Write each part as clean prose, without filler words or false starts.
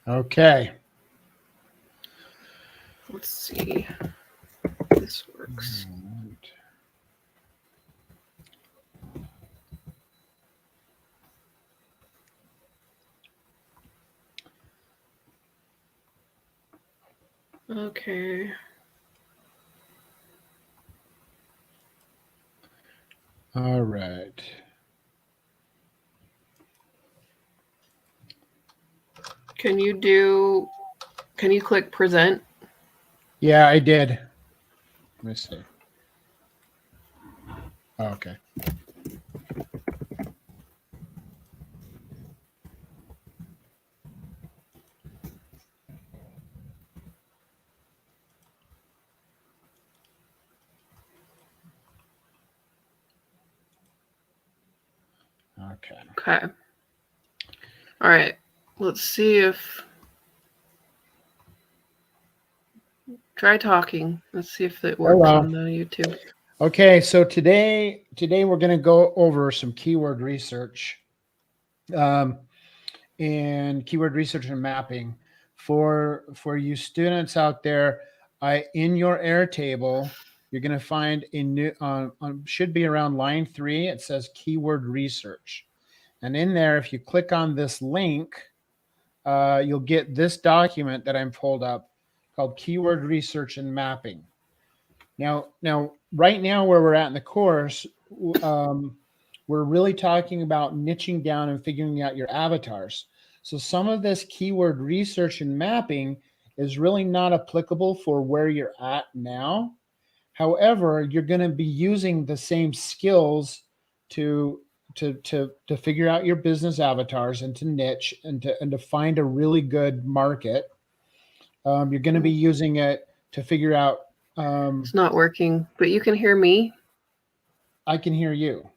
Okay. Let's see if this works. Okay. All right. Can you click present? Yeah, I did. Let me see. Okay. Okay. Okay. All right. Let's see if try talking. Let's see if it works on the YouTube. Okay, so today we're going to go over some keyword research, and keyword research and mapping for you students out there. In your Airtable, you're going to find a new should be around line 3. It says keyword research, and in there, if you click on this link, you'll get this document that I'm pulled up called keyword research and mapping. Now, right now, where we're at in the course, we're really talking about niching down and figuring out your avatars. So some of this keyword research and mapping is really not applicable for where you're at now. However, you're going to be using the same skills to figure out your business avatars and to niche and to find a really good market. You're going to be using it to figure out. It's not working, but you can hear me. I can hear you.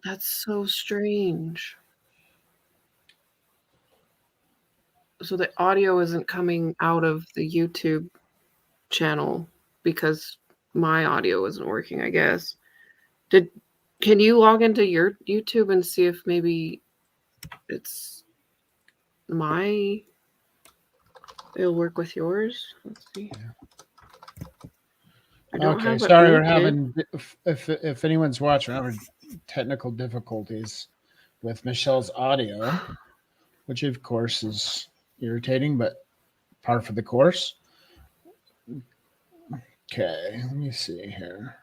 That's so strange. So the audio isn't coming out of the YouTube channel because my audio isn't working, I guess. Can you log into your YouTube and see if maybe it's it'll work with yours? Let's see. Okay, sorry, we're having, if anyone's watching, we're having technical difficulties with Michelle's audio, which of course is irritating, but part of the course. Okay, let me see here.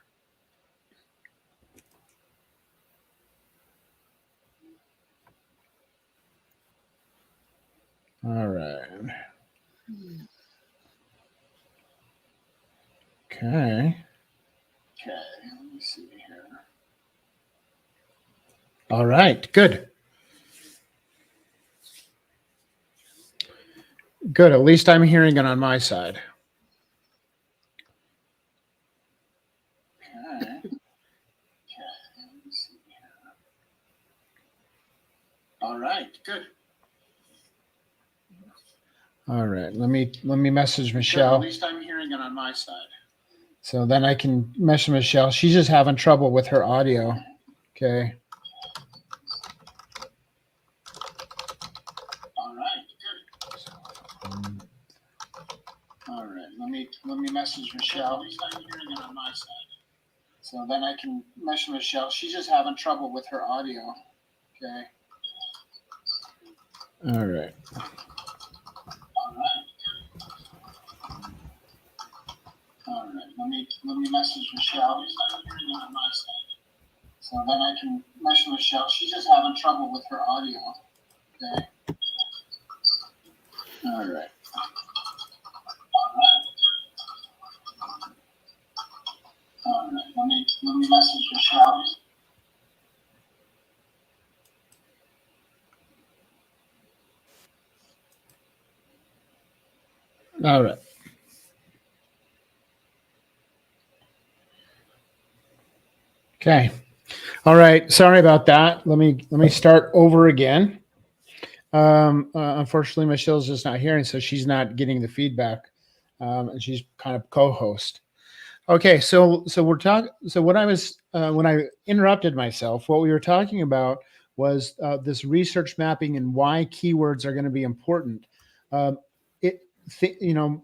All right. Okay. Let me see here. All right, good. Good, at least I'm hearing it on my side. Okay. Let me see here. All right, good. All right, let me message Michelle. At least I'm hearing it on my side. So then I can message Michelle. She's just having trouble with her audio. Okay. All right, good. All right, let me message Michelle. At least I'm hearing it on my side. So then I can message Michelle. She's just having trouble with her audio. Okay. All right. All right, let me message Michelle. On my side. So then I can message Michelle. She's just having trouble with her audio. Okay. All right. All right. Let me message Michelle. All right. Okay. All right. Sorry about that. Let me start over again. Unfortunately, Michelle's just not hearing, so she's not getting the feedback, and she's kind of co-host. Okay, so we're talking. So what I was when I interrupted myself, what we were talking about was this research mapping and why keywords are going to be important. Um, a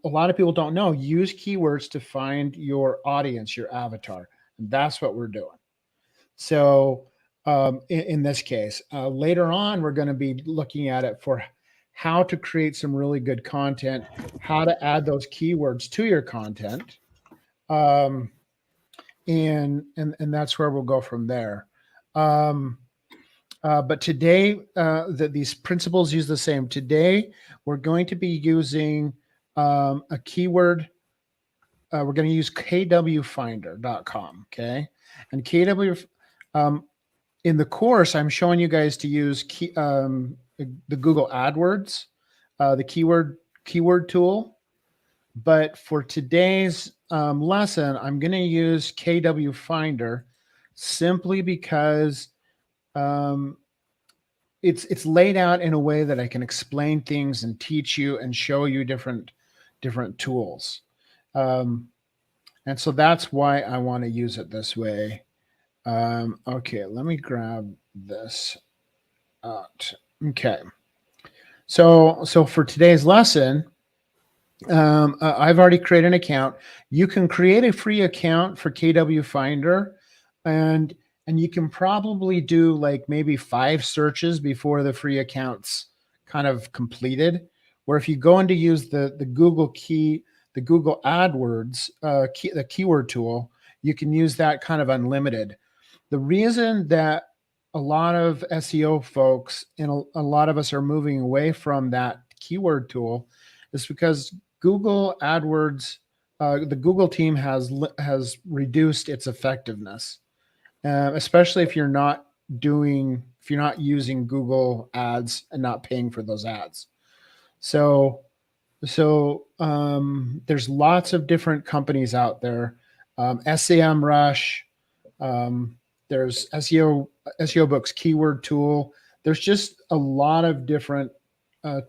lot of people don't know. Use keywords to find your audience, your avatar, and that's what we're doing. So in this case, later on, we're going to be looking at it for how to create some really good content, how to add those keywords to your content, and that's where we'll go from there. But today, these principles use the same. Today, we're going to be using a keyword. We're going to use kwfinder.com. Okay. And KW, in the course, I'm showing you guys to use the Google AdWords, the keyword tool. But for today's lesson, I'm going to use KW Finder simply because it's laid out in a way that I can explain things and teach you and show you different tools. And so that's why I want to use it this way. Okay, let me grab this out. Okay. So for today's lesson, I've already created an account. You can create a free account for KW Finder, and you can probably do like maybe 5 searches before the free account's kind of completed. Where if you go in to use the Google AdWords, the keyword tool, you can use that kind of unlimited. The reason that a lot of SEO folks and a lot of us are moving away from that keyword tool is because Google AdWords, the Google team has reduced its effectiveness, especially if you're not using Google ads and not paying for those ads. So there's lots of different companies out there. SEMrush, there's SEO Books keyword tool. There's just a lot of different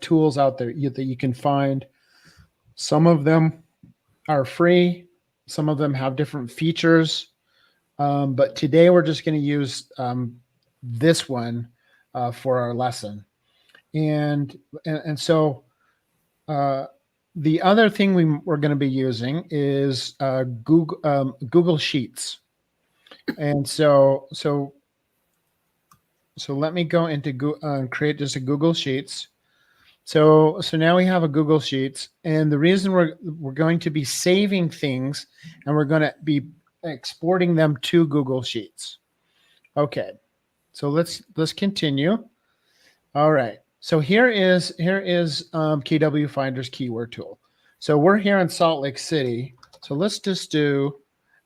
tools out there that you can find. Some of them are free. Some of them have different features. But today we're just going to use this one for our lesson. And so the other thing we're going to be using is Google Sheets. And so let me go into Google and create just a Google Sheets. So now we have a Google Sheets, and the reason we're going to be saving things and we're going to be exporting them to Google Sheets. Okay, so let's continue. All right, so here is KW Finder's keyword tool. So we're here in Salt Lake City. So let's just do.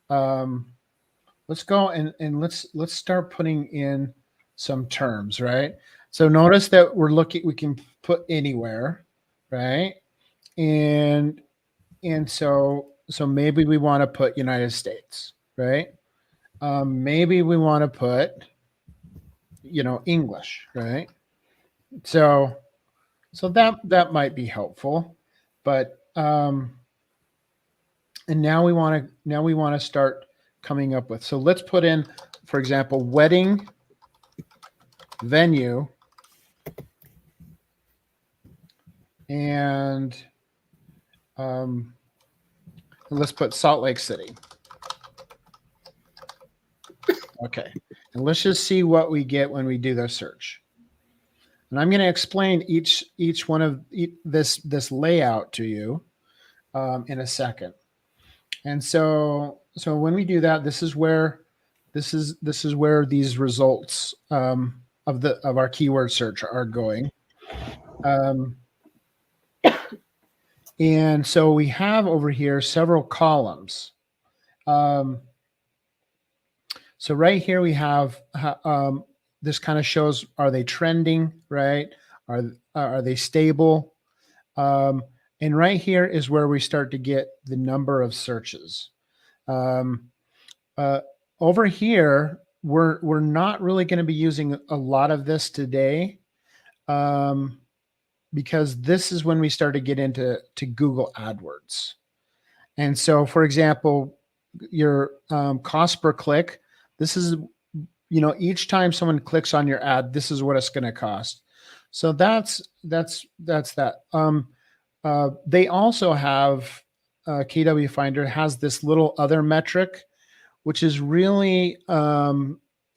Let's go and let's start putting in some terms, right? So notice that we can put anywhere, right? And so maybe we want to put United States, right? Maybe we want to put, English, right? So that might be helpful, but and now we want to start coming up with. So let's put in, for example, wedding venue, and let's put Salt Lake City. Okay, and let's just see what we get when we do the search. And I'm going to explain each one of this layout to you in a second. And so when we do that, this is where these results of our keyword search are going. And so we have over here several columns. So right here we have this kind of shows, are they trending, right? Are they stable? And right here is where we start to get the number of searches. Over here, we're not really going to be using a lot of this today, because this is when we start to get into Google AdWords. And so, for example, your cost per click, this is each time someone clicks on your ad, this is what it's going to cost. So that's that. They also have KW Finder has this little other metric, which is really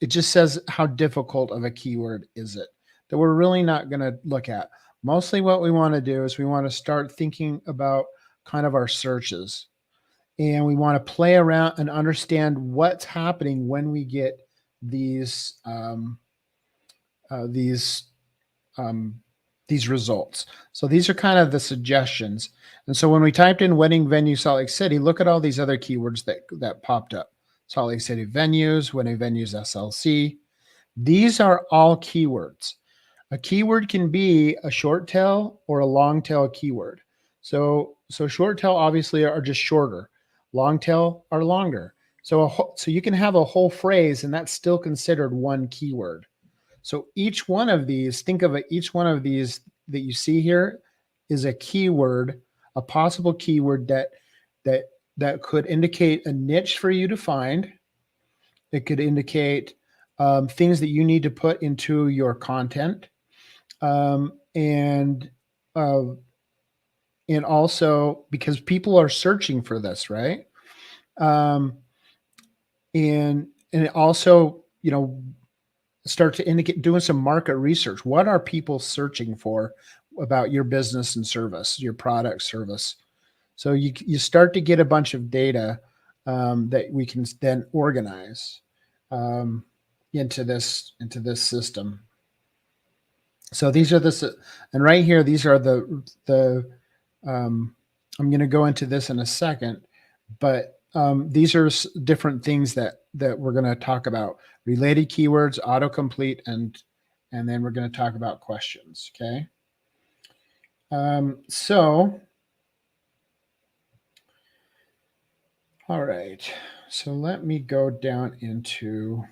it just says how difficult of a keyword is it, that we're really not going to look at. Mostly what we want to do is we want to start thinking about kind of our searches, and we want to play around and understand what's happening when we get these these results. So these are kind of the suggestions. And so when we typed in wedding venue Salt Lake City, look at all these other keywords that popped up. Salt Lake City venues, wedding venues SLC. These are all keywords. A keyword can be a short tail or a long tail keyword. So short tail obviously are just shorter. Long tail are longer. So you can have a whole phrase and that's still considered one keyword. So each one of these, think of it, each one of these that you see here is a keyword, a possible keyword that could indicate a niche for you to find. It could indicate things that you need to put into your content, and also because people are searching for this, right? And it also, start to indicate doing some market research. What are people searching for about your business and service, your product service? So you start to get a bunch of data that we can then organize into this system. So these are and right here, these are the I'm going to go into this in a second, but these are different things that we're going to talk about: related keywords, autocomplete, and then we're going to talk about questions. Okay. So, all right. So let me go down into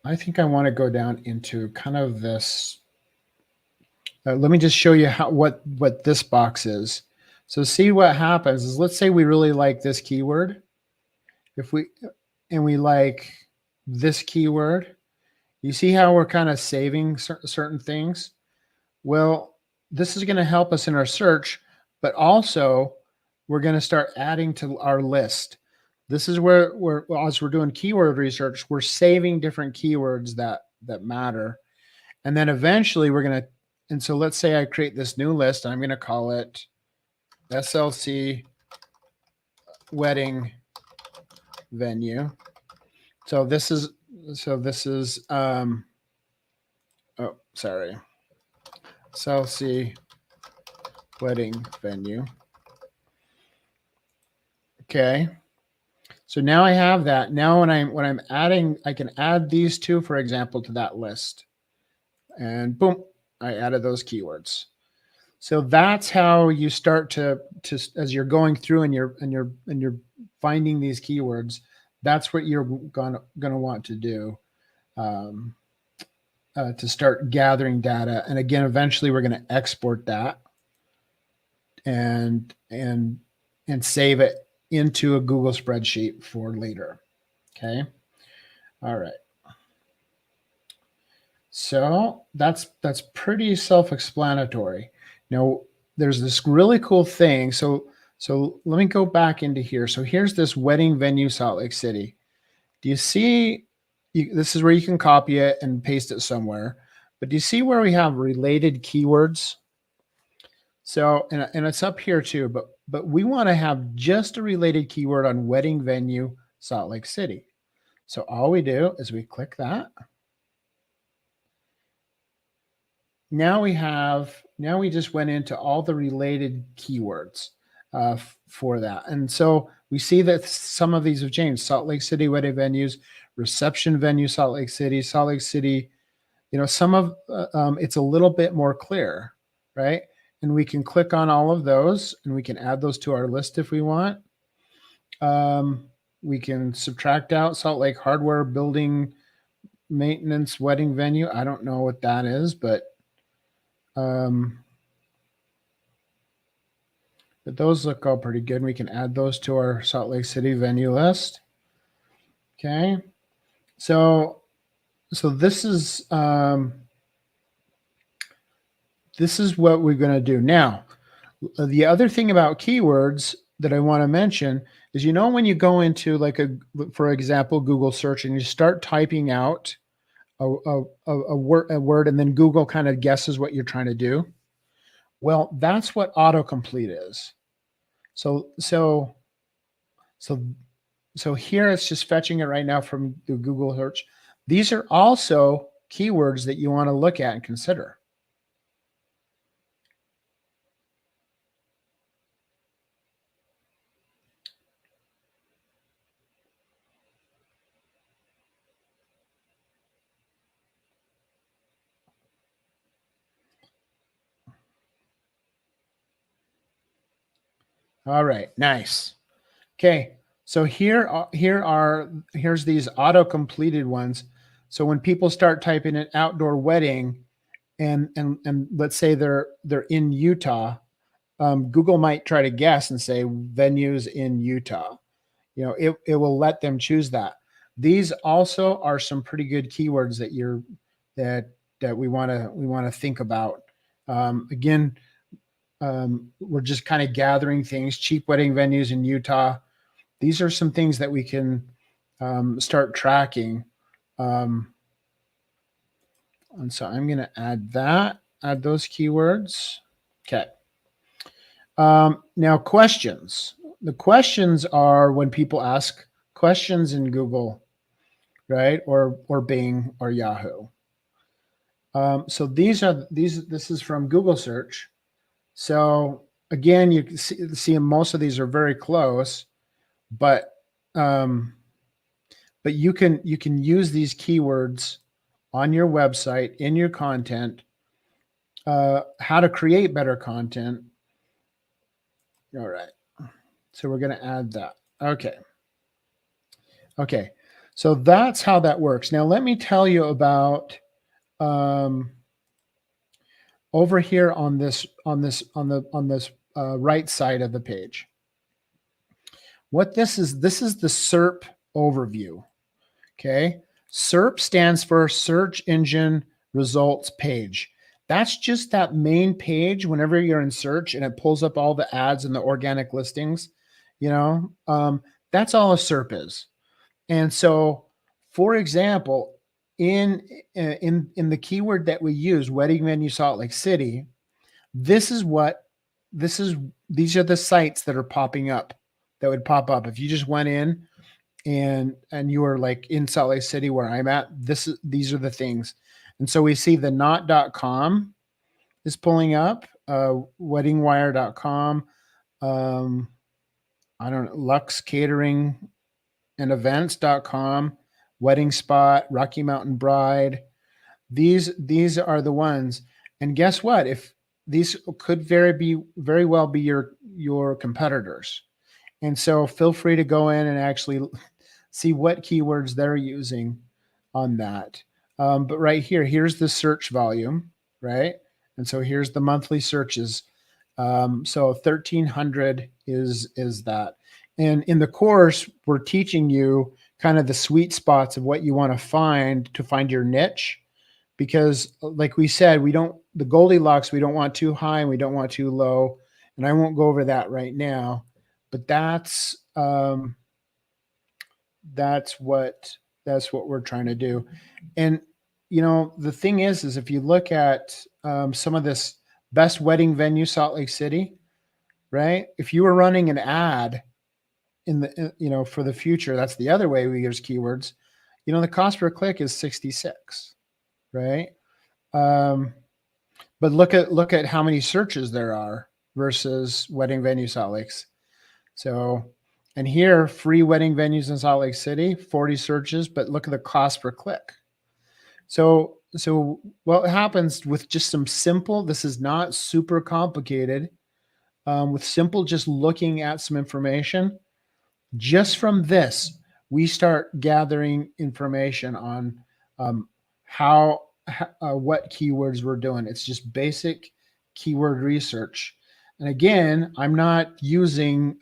I think I want to go down into kind of this. Let me just show you what this box is. So see what happens is, let's say we really like this keyword. And we like this keyword, you see how we're kind of saving certain things? Well, this is going to help us in our search, but also we're going to start adding to our list. This is where as we're doing keyword research, we're saving different keywords that matter. And then eventually and so let's say I create this new list, and I'm going to call it SLC wedding venue. So this is SLC wedding venue. Okay. So now I have that. Now when I'm adding, I can add these two, for example, to that list. And boom, I added those keywords. So that's how you start to as you're going through and you're finding these keywords, that's what you're gonna want to do to start gathering data. And again, eventually we're going to export that and save it into a Google spreadsheet for later. Okay. All right. So that's pretty self-explanatory. Now there's this really cool thing. So let me go back into here. So here's this wedding venue, Salt Lake City. Do you see, this is where you can copy it and paste it somewhere, but do you see where we have related keywords? So, and it's up here too, but we want to have just a related keyword on wedding venue, Salt Lake City. So all we do is we click that. Now we just went into all the related keywords for that. And so we see that some of these have changed. Salt Lake City wedding venues, reception venue, Salt Lake City, some of it's a little bit more clear, right? And we can click on all of those and we can add those to our list if we want. We can subtract out Salt Lake hardware building maintenance wedding venue. I don't know what that is, but But those look all pretty good. We can add those to our Salt Lake City venue list. Okay. So this is what we're going to do. Now, the other thing about keywords that I want to mention is, when you go into like for example, Google search, and you start typing out a word, and then Google kind of guesses what you're trying to do. Well, that's what autocomplete is. So here it's just fetching it right now from the Google search. These are also keywords that you want to look at and consider. All right, nice. Okay, so here's these auto-completed ones. So when people start typing in outdoor wedding, and let's say they're in Utah, Google might try to guess and say venues in Utah. It will let them choose that. These also are some pretty good keywords that we want to think about. Again, we're just kind of gathering things. Cheap wedding venues in Utah. These are some things that we can start tracking. And so I'm going to add those keywords. Okay. Now questions. The questions are when people ask questions in Google, right? Or Bing or Yahoo. So this is from Google search. So again, you can see most of these are very close, but you can use these keywords on your website, in your content, how to create better content. All right. So we're going to add that. Okay. So that's how that works. Now let me tell you about over here on this right side of the page. What this is the SERP overview. Okay. SERP stands for Search Engine Results Page. That's just that main page whenever you're in search and it pulls up all the ads and the organic listings, that's all a SERP is. And so, for example, in the keyword that we use, wedding venue Salt Lake City, these are the sites that are popping up, that would pop up if you just went in and you were like in Salt Lake City where I'm at. These are the things. And so we see the not.com is pulling up, weddingwire.com, I don't know, Lux Catering and Events.com, Wedding Spot, Rocky Mountain Bride. These are the ones. And guess what? If these could very well be your competitors. And so feel free to go in and actually see what keywords they're using on that. But right here's the search volume, right? And so here's the monthly searches. So 1,300 is that. And in the course, we're teaching you kind of the sweet spots of what you want to find your niche. Because like we said, the Goldilocks, we don't want too high and we don't want too low. And I won't go over that right now, but that's what we're trying to do. And the thing is if you look at some of this best wedding venue, Salt Lake City, right? If you were running an ad in the for the future, that's the other way we use keywords. The cost per click is 66, right? But look at how many searches there are versus wedding venue Salt Lakes. So, and here, free wedding venues in Salt Lake City, 40 searches, but look at the cost per click. So what happens with just some simple, this is not super complicated, with simple just looking at some information, just from this, we start gathering information on what keywords we're doing. It's just basic keyword research. And again, I'm not using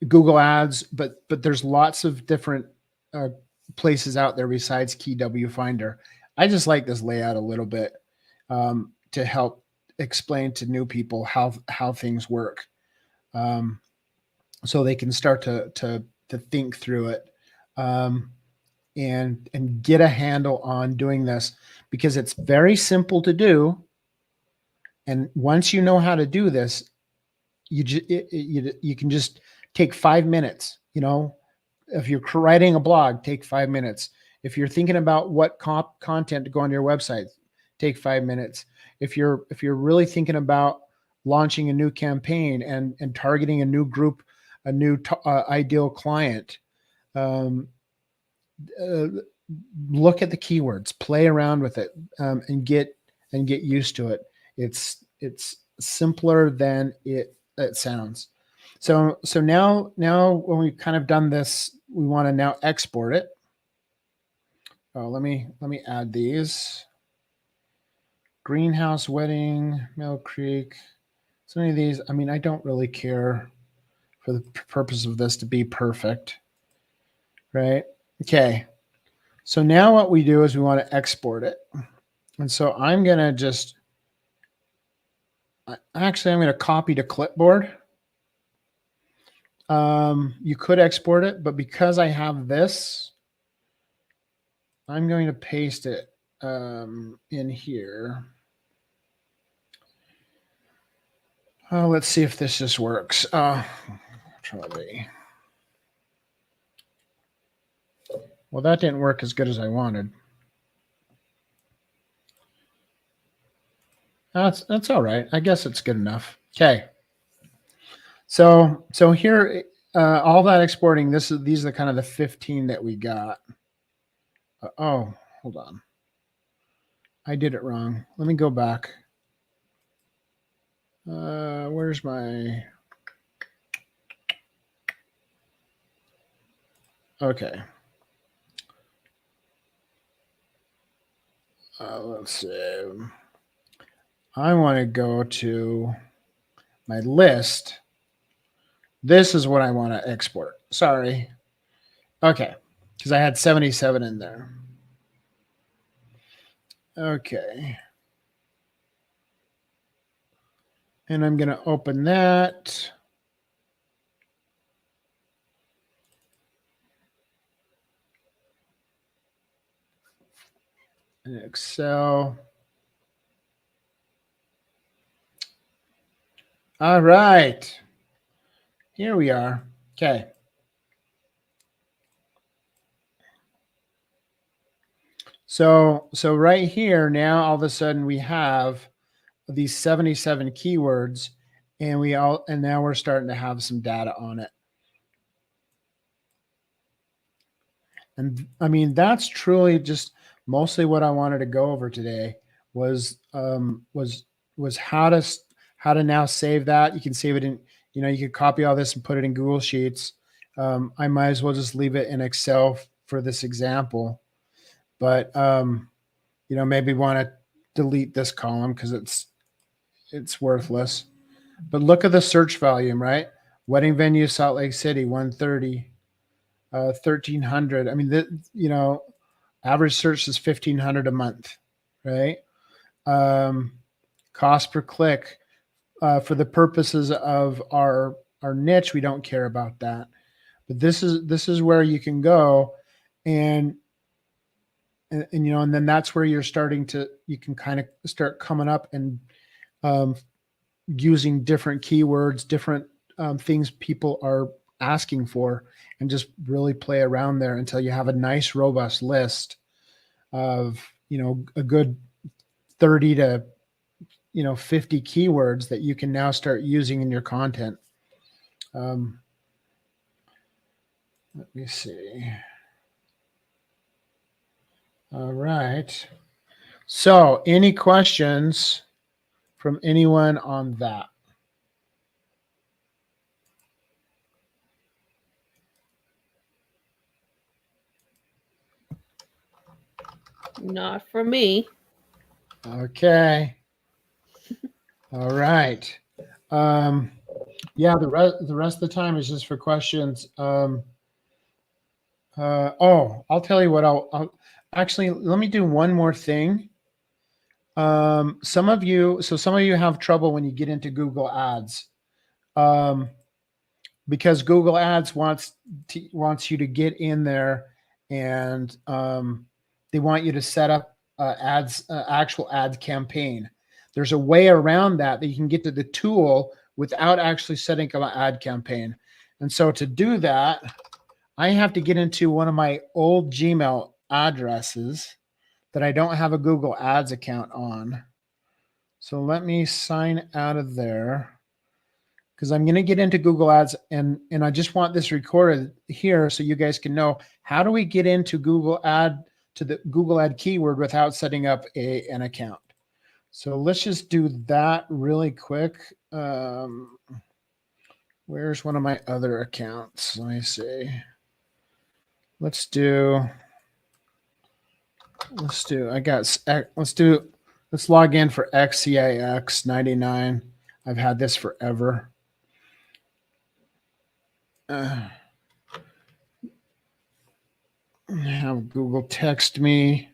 Google Ads, but there's lots of different uh, places out there besides KeyW Finder. I just like this layout a little bit to help explain to new people how things work, so they can start to think through it, and get a handle on doing this, because it's very simple to do. And once you know how to do this, you can just take 5 minutes. If you're writing a blog, take 5 minutes. If you're thinking about what content to go on your website, take 5 minutes. If you're really thinking about launching a new campaign and targeting a new group, a new ideal client, um, uh, look at the keywords, play around with it, and get used to it. It's simpler than it sounds. So now when we've kind of done this, we want to now export it. Oh, let me add these. Greenhouse Wedding, Mill Creek. So many of these, I mean, I don't really care for the purpose of this to be perfect, right? Okay. So now what we do is we want to export it. And so I'm going to just, actually, I'm going to copy to clipboard. You could export it, but because I have this, I'm going to paste it in here. Let's see if this just works. Try. Well, that didn't work as good as I wanted. That's all right. I guess it's good enough. Okay. So here, all that exporting. These are kind of the 15 that we got. Oh, hold on. I did it wrong. Let me go back. Where's my? Okay. Let's see. I want to go to my list. This is what I want to export. Sorry. Okay. Because I had 77 in there. Okay. And I'm going to open that. In Excel. All right. Here we are. Okay. So right here now, all of a sudden we have these 77 keywords, and now we're starting to have some data on it. And I mean, that's truly just mostly what I wanted to go over today was how to now save that. You can save it in, you can copy all this and put it in Google Sheets. I might as well just leave it in Excel for this example, but maybe want to delete this column because it's worthless. But look at the search volume, right? Wedding venue, Salt Lake City, 130, 1,300. I mean, average search is 1,500 a month, right? Cost per click, for the purposes of our niche, we don't care about that. But this is where you can go, and then that's where you can kind of start coming up and using different keywords, different things people are asking for, and just really play around there until you have a nice, robust list of, a good 30 to 50 keywords that you can now start using in your content. Let me see. All right. So any questions from anyone on that? Not from me. Okay. All right. Yeah, the rest of the time is just for questions. I'll tell you what. I'll actually let me do one more thing. Some of you have trouble when you get into Google Ads, because Google Ads wants you to get in there, and they want you to set up actual ad campaign. There's a way around that you can get to the tool without actually setting up an ad campaign. And so to do that, I have to get into one of my old Gmail addresses that I don't have a Google Ads account on. So let me sign out of there, because I'm going to get into Google Ads, and I just want this recorded here so you guys can know, how do we get into the Google Ad keyword without setting up an account. So let's just do that really quick. Where's one of my other accounts? Let me see. Let's log in for XCIX99. I've had this forever. Have Google text me,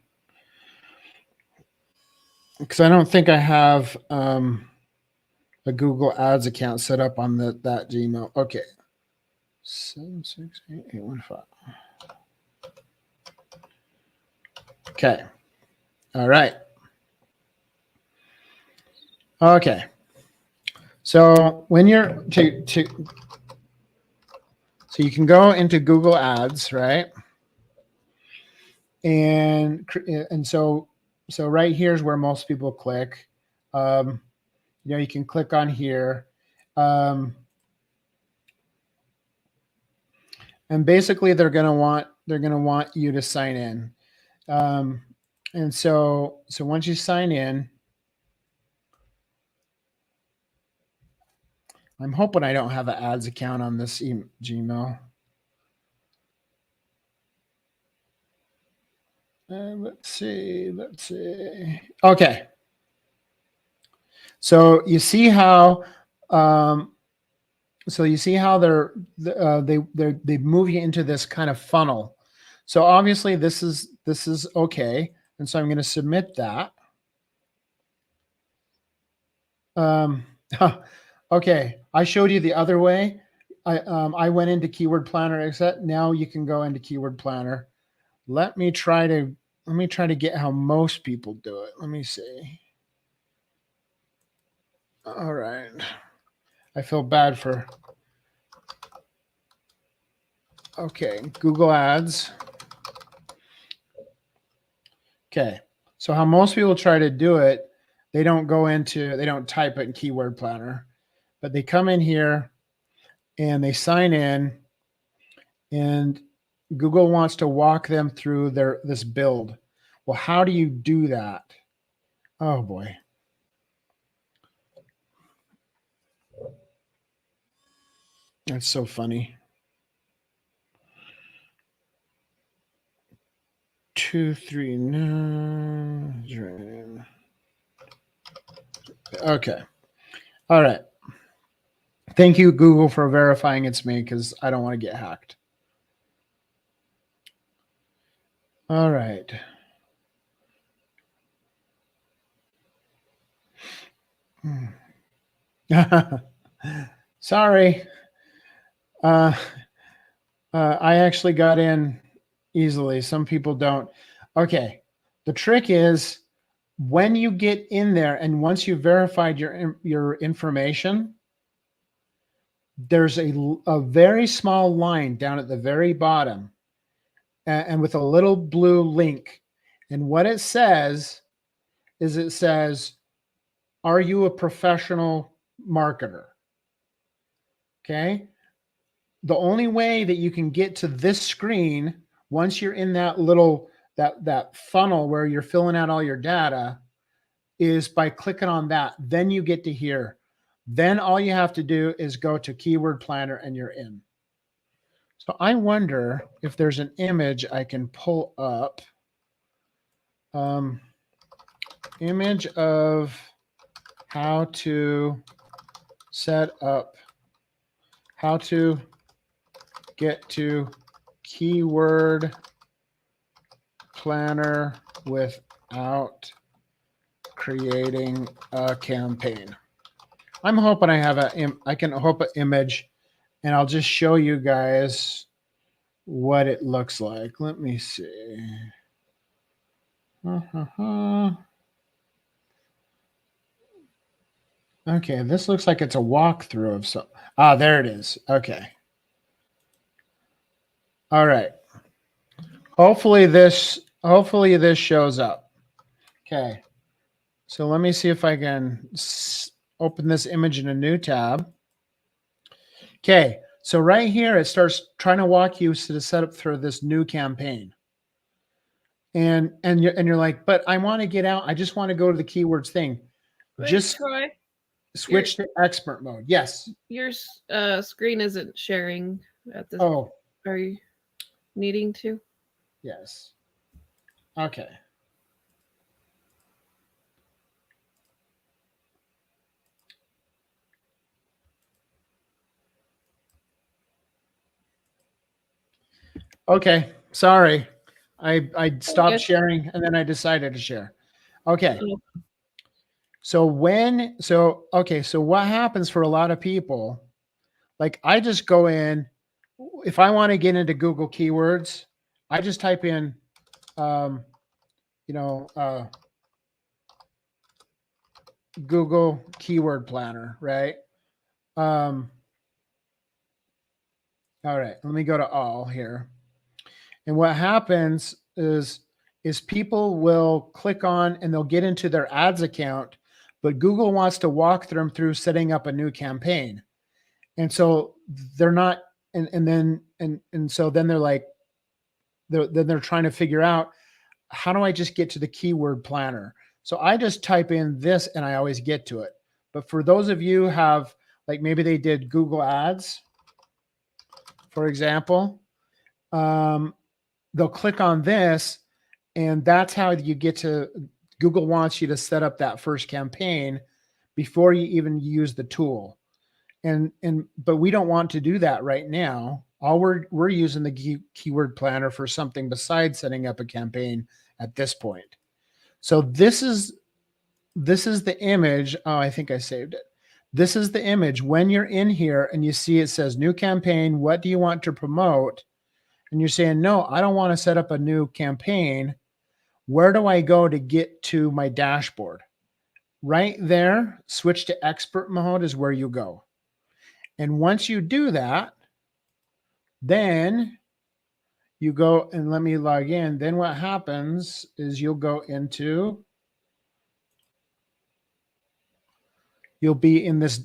because I don't think I have a Google Ads account set up on that Gmail. Okay. 768-815. Okay. All right. Okay. So when you're so you can go into Google Ads, right? And so right here is where most people click. You can click on here. And basically they're going to want you to sign in. And so once you sign in, I'm hoping I don't have an ads account on this Gmail. Let's see. Okay. So you see how they move you into this kind of funnel. So obviously this is okay, and so I'm going to submit that. Okay, I showed you the other way. I went into Keyword Planner, except now you can go into Keyword Planner. Let me try to get how most people do it. Let me see. All right. I feel bad for. Okay, Google Ads. Okay, so how most people try to do it, they don't type it in Keyword Planner, but they come in here and they sign in, and Google wants to walk them through this build. Well, how do you do that? Oh boy. That's so funny. 239. Okay. All right. Thank you, Google, for verifying it's me, because I don't want to get hacked. All right. Sorry. I actually got in easily. Some people don't. Okay. The trick is, when you get in there and once you've verified your information, there's a very small line down at the very bottom, and with a little blue link. And what it says is, are you a professional marketer? Okay. The only way that you can get to this screen, once you're in that little that funnel where you're filling out all your data, is by clicking on that. Then you get to here. Then all you have to do is go to Keyword Planner and you're in. So I wonder if there's an image I can pull up image of how to set up, how to get to keyword planner without creating a campaign. I'm hoping I can hope an image, and I'll just show you guys what it looks like. Let me see. Okay, this looks like it's a walkthrough of some. Ah, there it is. Okay. All right. Hopefully this shows up. Okay. So let me see if I can open this image in a new tab. Okay. So right here, it starts trying to walk you to set up through this new campaign. And you're like, but I want to get out. I just want to go to the keywords thing. Wait, Just Troy, switch to expert mode. Yes. your screen isn't sharing at this. Oh, Are you needing to? yes. Okay. Okay. Sorry. I stopped sharing and then I decided to share. Okay. So what happens for a lot of people, like I just go in, if I want to get into Google keywords, I just type in, Google keyword planner, right? All right, let me go to all here. And what happens is people will click on and they'll get into their ads account, but Google wants to walk them through setting up a new campaign. And so they're not, so then they're like, they're trying to figure out, how do I just get to the keyword planner? So I just type in this and I always get to it. But for those of you who have, like maybe they did Google Ads, for example, they'll click on this and that's how you get to, Google wants you to set up that first campaign before you even use the tool. But we don't want to do that right now. All we're using the keyword planner for something besides setting up a campaign at this point. So this is the image. Oh, I think I saved it. This is the image when you're in here and you see it says new campaign. What do you want to promote? And you're saying, no, I don't want to set up a new campaign. Where do I go to get to my dashboard? Right there, switch to expert mode is where you go. And once you do that, then you go and let me log in. Then what happens is you'll be in this.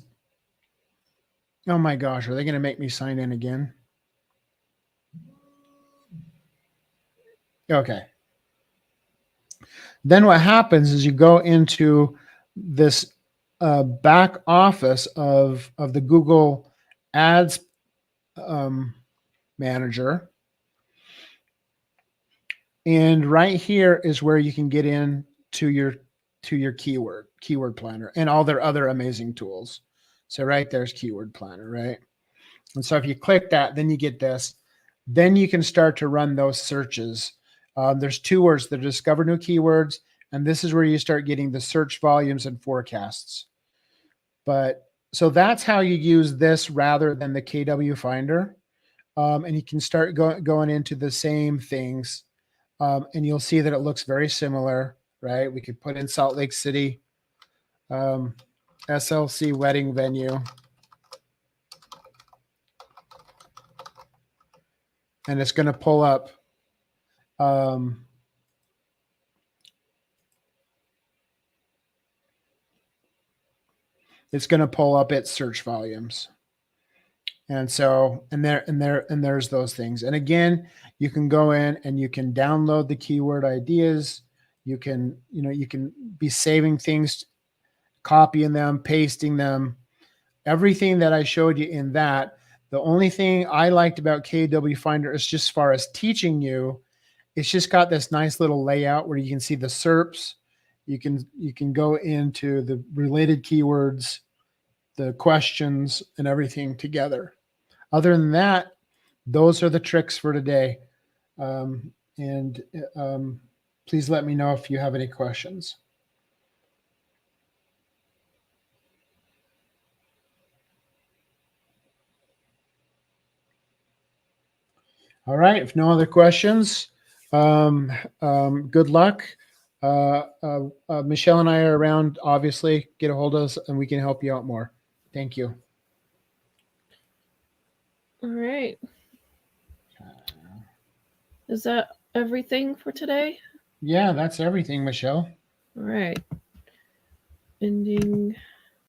Oh my gosh, are they going to make me sign in again? Okay. Then what happens is you go into this back office of the Google Ads manager. And right here is where you can get in to your keyword planner and all their other amazing tools. So right there's keyword planner, right? And so if you click that, then you get this. Then you can start to run those searches. There's two words that discover new keywords, and this is where you start getting the search volumes and forecasts. But so that's how you use this rather than the KW Finder. And you can start going into the same things. And you'll see that it looks very similar, right? We could put in Salt Lake City, SLC wedding venue. And it's going to pull up its search volumes. And so, there's those things. And again, you can go in and you can download the keyword ideas. You can be saving things, copying them, pasting them, everything that I showed you in that. The only thing I liked about KW Finder is just as far as teaching you It's just got this nice little layout where you can see the SERPs. You can go into the related keywords, the questions, and everything together. Other than that, those are the tricks for today. And please let me know if you have any questions. All right. If no other questions, good luck. Michelle and I are around, obviously. Get a hold of us and we can help you out more. Thank you. All right. Is that everything for today? Yeah, that's everything, Michelle. All right. Ending.